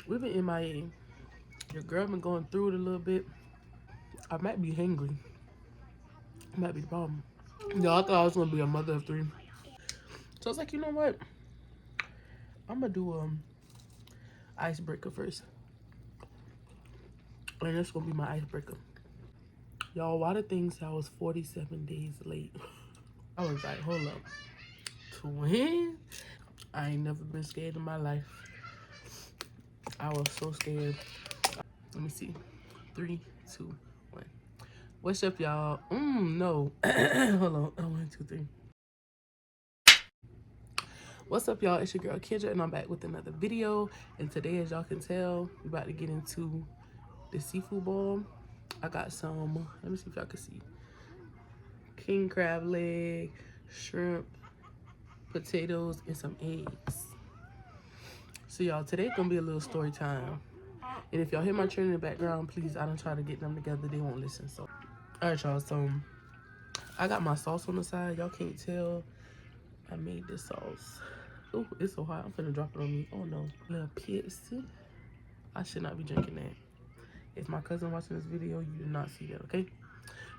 We've been MIA. Your girl been going through it a little bit. I might be hungry. Might be the problem. Y'all, I thought I was gonna be a mother of three. So I was like, you know what? I'm gonna do icebreaker first. And that's gonna be my icebreaker. Y'all, why the things I was 47 days late? I was like, hold up. Twin? I ain't never been scared in my life. I was so scared. Let me see. 3, 2, 1. What's up, y'all? No. Hold on. 1, 2, 3. What's up, y'all? It's your girl Kendra, and I'm back with another video. And today, as y'all can tell, we're about to get into the seafood bowl. I got some, let me see if y'all can see. King crab leg, shrimp, potatoes, and some eggs. So y'all, today gonna be a little story time. And if y'all hear my children in the background, please, I don't try to get them together. They won't listen. So, all right, y'all. So I got my sauce on the side. Y'all can't tell I made this sauce. Oh, it's so hot. I'm finna drop it on me. Oh no, little Pepsi. I should not be drinking that. If my cousin watching this video, you do not see that, okay?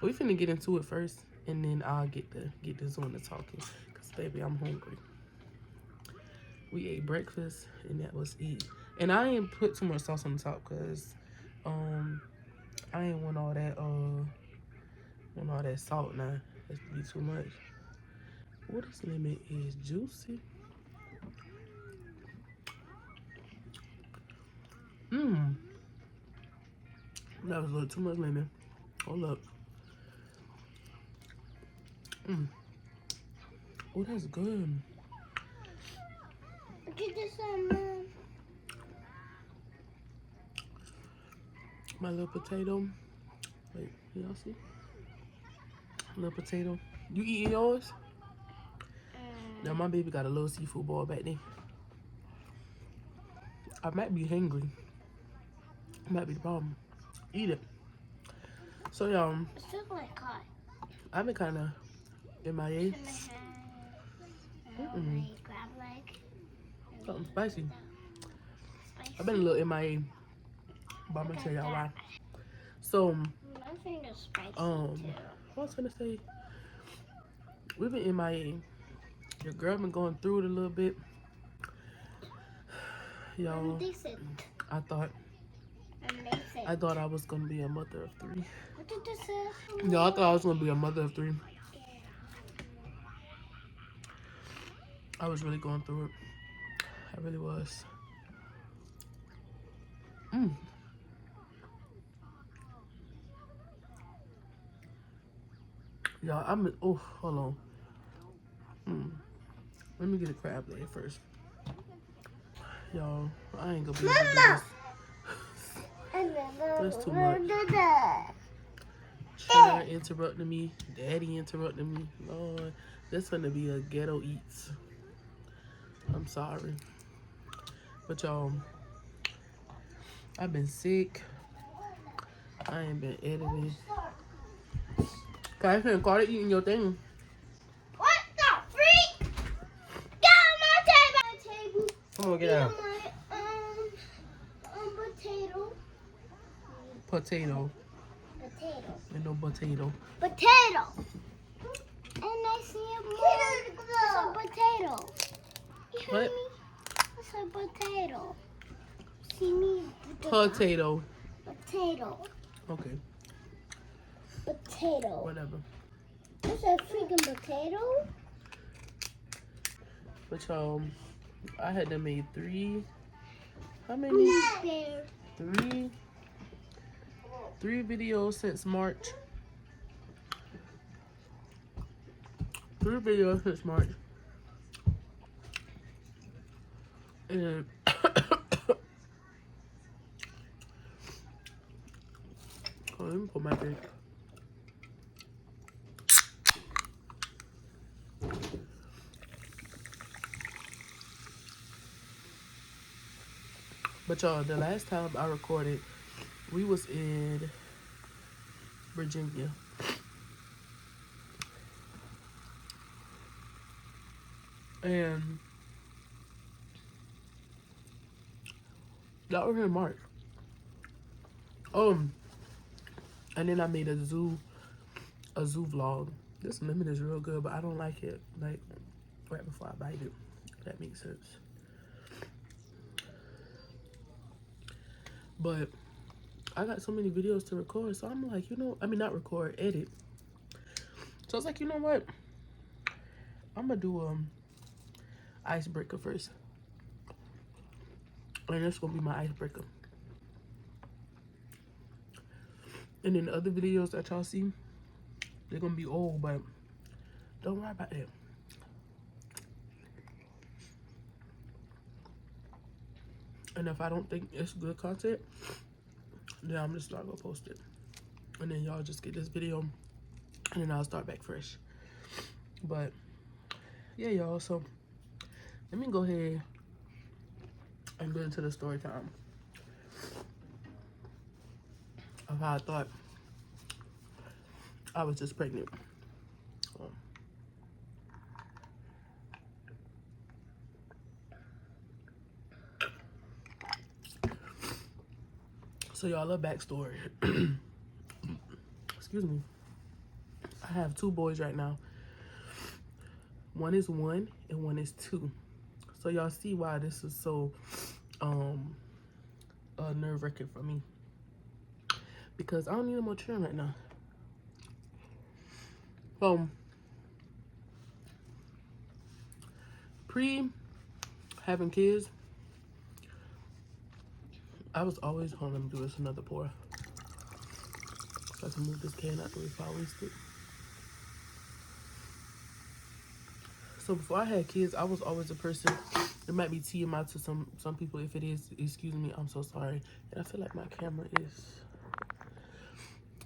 But we finna get into it first, and then I'll get this on the talking. Cause baby, I'm hungry. We ate breakfast, and that was it. And I ain't put too much sauce on the top, cause I ain't want all that salt now. That's be too much. Oh, this lemon is juicy. That was a little too much lemon. Hold up. Oh, that's good. Get this My little potato. Wait, y'all see? Little potato. You eating yours? Now my baby got a little seafood ball back there. I might be hungry. Might be the problem. Eat it. So y'all, It's just like hot. I've been kind of MIA. My crab leg. Something spicy. Spicy. I've been a little MIA, but I'm gonna tell y'all why. So, My finger's spicy what was I gonna say? We've been MIA. Your girl been going through it a little bit. Y'all, I thought I was gonna be a mother of three. What did this say? Y'all, I thought I was gonna be a mother of three. I was really going through it. I really was. Y'all, oh, hold on. Let me get a crab leg first. Y'all, I ain't gonna be able to do this. That's too much. Sugar interrupting me. Daddy interrupting me. Lord, that's gonna be a ghetto eats. I'm sorry. But y'all, I've been sick. I ain't been editing. I can't call it eating your thing. What the freak? Get on my table. Come on, get out. Potato. Potato. Potato. And no potato. Potato. And I see a potato. You hear What? me? It's a potato. See me? Potato. Potato. Okay. Potato. Whatever. It's a freaking potato. But y'all, I had to make 3. How many? Bear. 3 videos since March. 3 videos since March. And oh, let me put my drink. But y'all, the last time I recorded, we was in Virginia. And That was in March. And then I made a zoo vlog. This lemon is real good, but I don't like it like right before I bite it. If that makes sense. But I got so many videos to record, so I'm like, I mean not record, edit. So I was like, you know what? I'm gonna do icebreaker first. And that's gonna be my icebreaker. And then the other videos that y'all see, they're gonna be old, but don't worry about that. And if I don't think it's good content, then I'm just not gonna post it. And then y'all just get this video, and then I'll start back fresh. But yeah, y'all, so let me go ahead and get into the story time of how I thought I was just pregnant. So y'all, a backstory. Excuse me. I have 2 boys right now. One is 1 and one is 2. So y'all see why this is so nerve-wracking for me. Because I don't need no more children right now. Pre having kids, I was always home. Let me do this another pour. So I can move this can out the way before I waste it. So before I had kids, I was always a person. It might be TMI to some people. If it is, excuse me, I'm so sorry. And I feel like my camera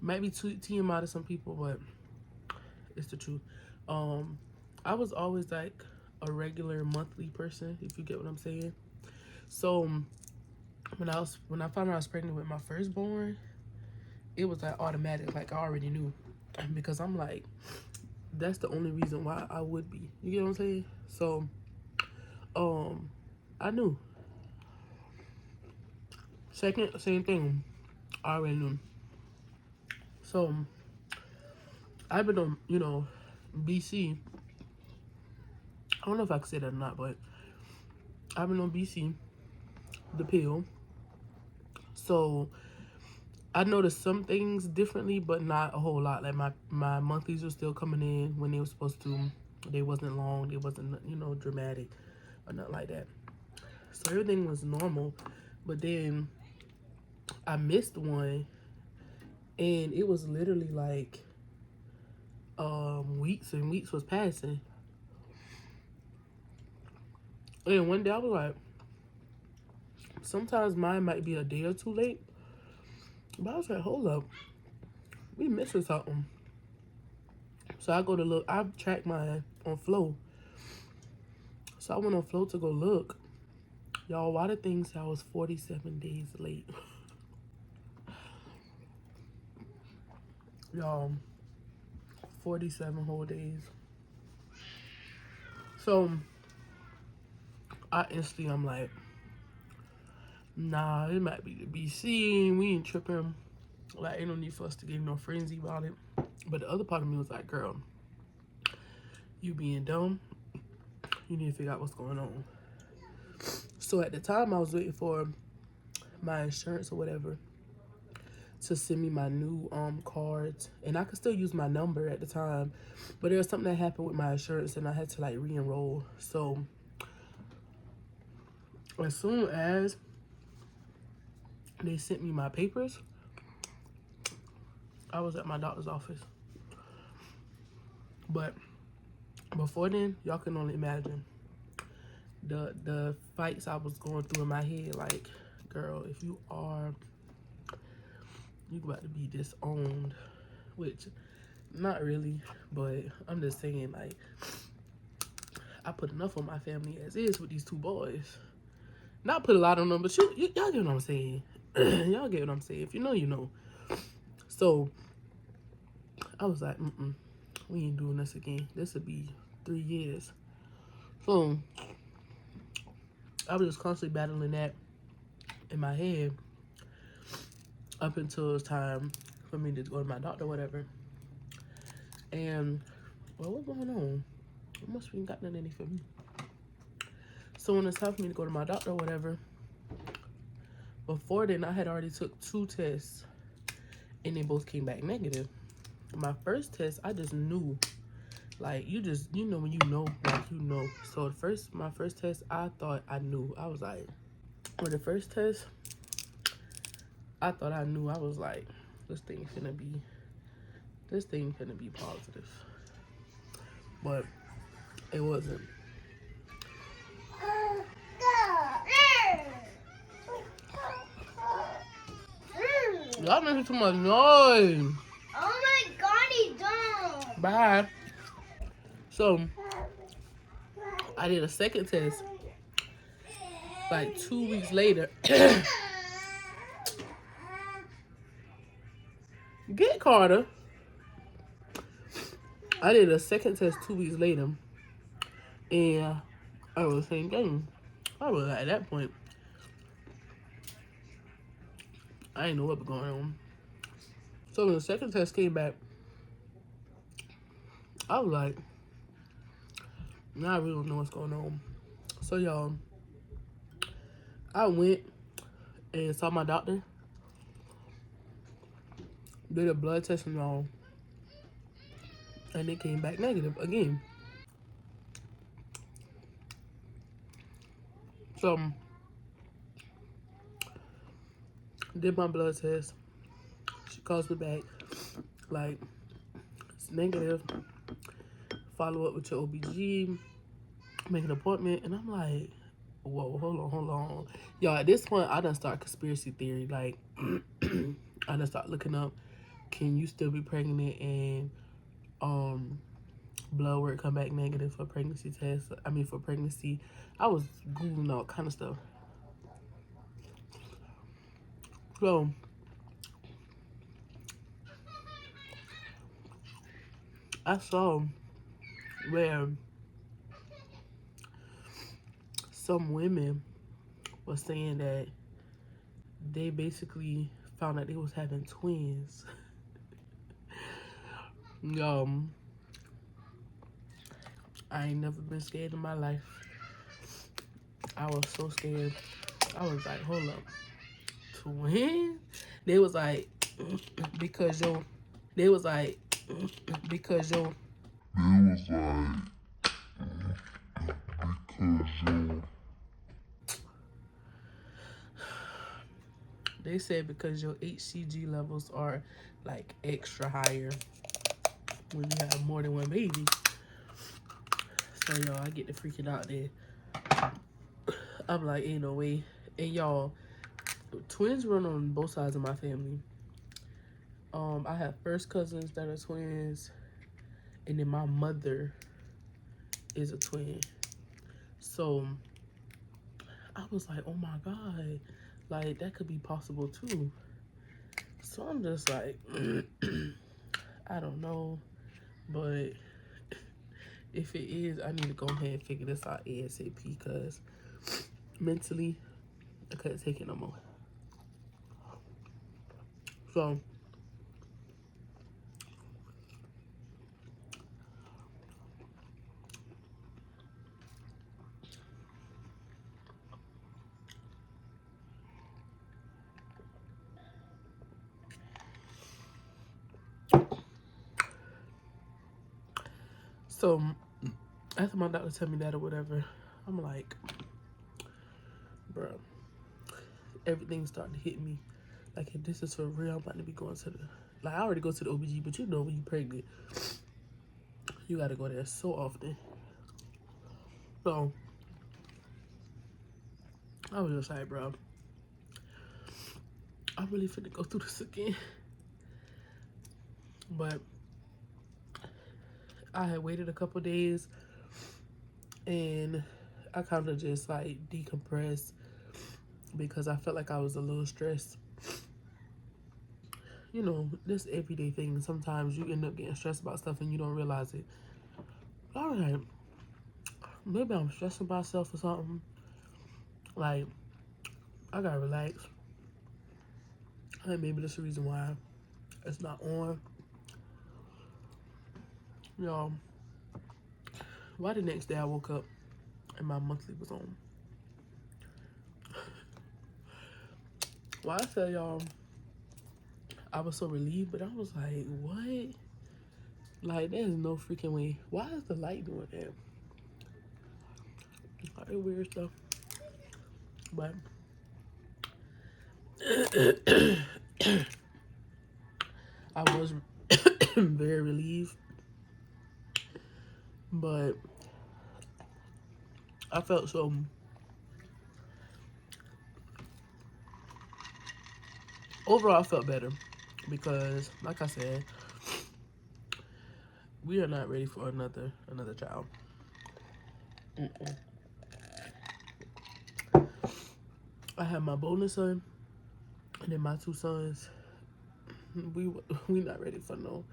might be too TMI to some people, but it's the truth. I was always like a regular monthly person, if you get what I'm saying. So when I found out I was pregnant with my firstborn, it was like automatic. Like I already knew, because I'm like, that's the only reason why I would be. You get what I'm saying? So, I knew. Second, same thing. I already knew. So, I've been on, BC. I don't know if I can say that or not, but I've been on BC, the pill. So, I noticed some things differently, but not a whole lot. Like my monthlies were still coming in when they were supposed to. They wasn't long. They wasn't, dramatic or nothing like that. So everything was normal. But then I missed one, and it was literally like weeks and weeks was passing. And one day I was like, sometimes mine might be a day or two late. But I was like, hold up, we missing something. So I go to look. I tracked mine on Flow. So I went on Flow to go look. Y'all, why the thing said I was 47 days late? Y'all, 47 whole days. So I'm like, nah, it might be the BC. We ain't tripping. Like, ain't no need for us to get no frenzy about it. But the other part of me was like, girl, you being dumb. You need to figure out what's going on. So at the time, I was waiting for my insurance or whatever to send me my new cards, and I could still use my number at the time, but there was something that happened with my insurance, and I had to like re-enroll. So as soon as they sent me my papers, I was at my doctor's office. But before then, y'all can only imagine the fights I was going through in my head. Like, girl, if you about to be disowned, which not really, but I'm just saying, like, I put enough on my family as is with these 2 boys. Not put a lot on them, but y'all get what I'm saying. Y'all get what I'm saying. If you know, you know. So I was like, we ain't doing this again. This would be 3 years. So I was just constantly battling that. in my head up until it's time for me to go to my doctor or whatever. And, well, what's going on? I must have got nothing for me. So when it's time for me to go to my doctor or whatever, before then I had already took 2 tests and they both came back negative. My first test, I just knew. Like, you know when you know, like, you know. So my first test, I thought I knew. I was like, for the first test, I thought I knew. I was like, this thing finna be positive. But it wasn't. Y'all making too much noise. Oh my god, he don't. Bye. So I did a second test like 2 weeks later. Get Carter. I did a second test 2 weeks later, and I was the same thing. I was at that point, I didn't know what was going on. So when the second test came back, I was like, now I really don't know what's going on. So y'all, I went and saw my doctor, did a blood test and all, and it came back negative again. So did my blood test. She calls me back like, it's negative. Follow up with your OBG, make an appointment. And I'm like, whoa, hold on. Y'all, at this point, I done start conspiracy theory. Like, I done start looking up, can you still be pregnant and blood work come back negative for pregnancy test? I mean, for pregnancy. I was Googling all kind of stuff. So I saw where some women were saying that they basically found out they was having twins. I ain't never been scared in my life. I was so scared. I was like, hold up. Twins? They was like, because yo. They was like, because yo. They said because your HCG levels are like extra higher when you have more than one baby. So y'all, I get to freaking out there. I'm like, ain't no way. And y'all, twins run on both sides of my family. I have first cousins that are twins, and then my mother is a twin. So I was like, oh my God, like that could be possible too. So I'm just like, I don't know, but if it is, I need to go ahead and figure this out ASAP, because mentally I couldn't take it no more. So after my doctor tell me that or whatever, I'm like, bro, everything's starting to hit me. Like, if this is for real, I'm about to be going to the, like, I already go to the OBG, but you know when you're pregnant, you gotta go there so often. So I was just like, bro, I'm really finna go through this again. But I had waited a couple days, and I kind of just like decompressed because I felt like I was a little stressed. You know, this everyday thing. Sometimes you end up getting stressed about stuff and you don't realize it. All right, maybe I'm stressing myself or something. Like, I gotta relax. I think maybe that's the reason why it's not on. Y'all, why the next day I woke up and my monthly was on? Why I tell y'all I was so relieved, but I was like, what? Like, there's no freaking way. Why is the light doing that? Like, weird stuff. But I was very relieved. But I felt so overall I felt better because like I said, we are not ready for another child. I have my bonus son and then my two sons. We not ready for no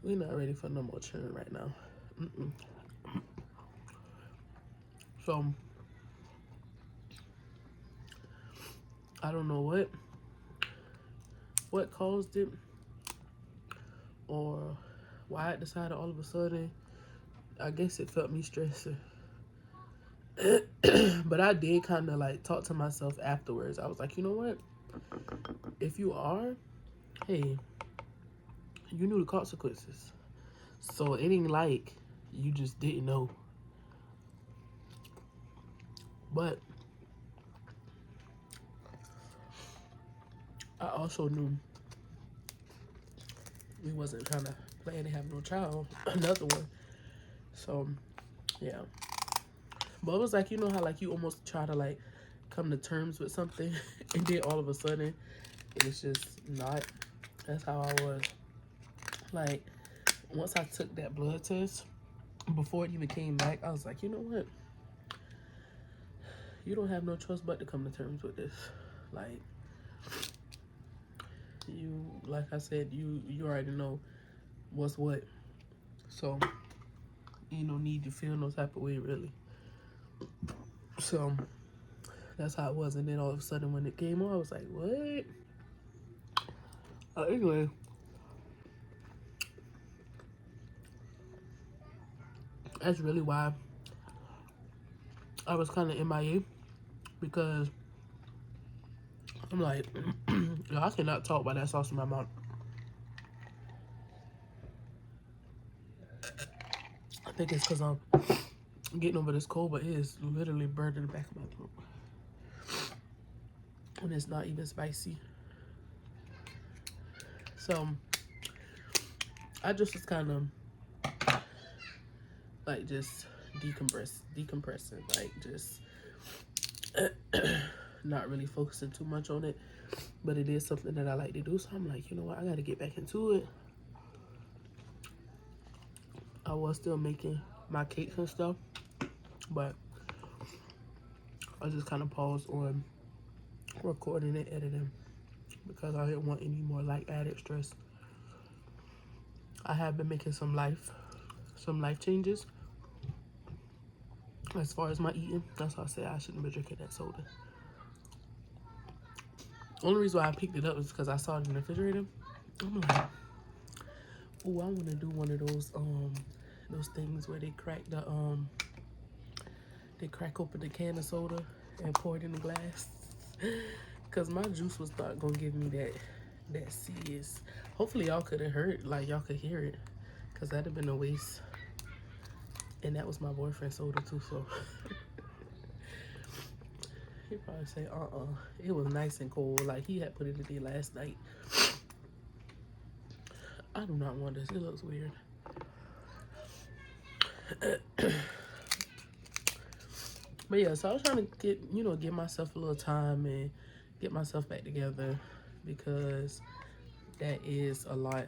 more children right now. So I don't know what caused it or why I decided all of a sudden. I guess it felt me stressing. But I did kind of like talk to myself afterwards. I was like, you know what? If you are, hey, you knew the consequences. So it ain't like you just didn't know. But I also knew we wasn't trying to plan to have no child, another one. So yeah. But it was like, you know how like you almost try to like come to terms with something and then all of a sudden it's just not. That's how I was. Like once I took that blood test, before it even came back, I was like, you know what? You don't have no choice but to come to terms with this. Like you, like I said, you already know what's what. So ain't no need to feel no type of way really. So that's how it was. And then all of a sudden when it came on, I was like, what? Anyway, that's really why I was kind of MIA, because I'm like, yo, I cannot talk about that sauce in my mouth. I think it's because I'm getting over this cold, but it is literally burning the back of my throat. And it's not even spicy. So I just was kind of like just decompressing, like just not really focusing too much on it. But it is something that I like to do. So I'm like, you know what? I got to get back into it. I was still making my cakes and stuff, but I just kind of paused on recording and editing because I didn't want any more like added stress. I have been making some life changes as far as my eating. That's why I say I shouldn't be drinking that soda. Only reason why I picked it up is because I saw it in the refrigerator. I'm like, oh, I want to do one of those things where they crack open the can of soda and pour it in the glass. Cause my juice was not gonna give me that serious. Hopefully y'all could have heard, like y'all could hear it, cause that'd have been a waste. And that was my boyfriend's soda too, so he'd probably say, it was nice and cold. Like he had put it in there last night. I do not want this. It looks weird. But yeah, so I was trying to give myself a little time and get myself back together, because that is a lot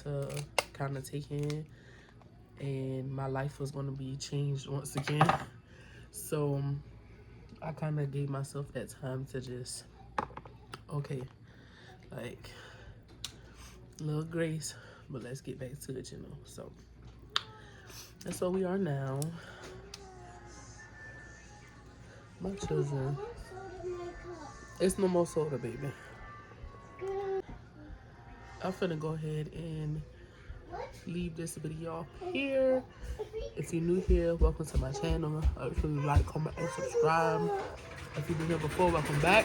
to kind of take in, and my life was going to be changed once again. So I kind of gave myself that time to just, okay, like a little grace, but let's get back to it, So that's where we are now. My children, It's no more soda, baby. I'm finna go ahead and leave this video off here. If you're new here, welcome to my channel. Make sure you like, comment, and subscribe. If you've been here before, welcome back.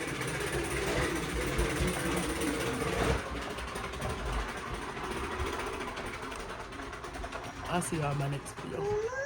I'll see y'all in my next video.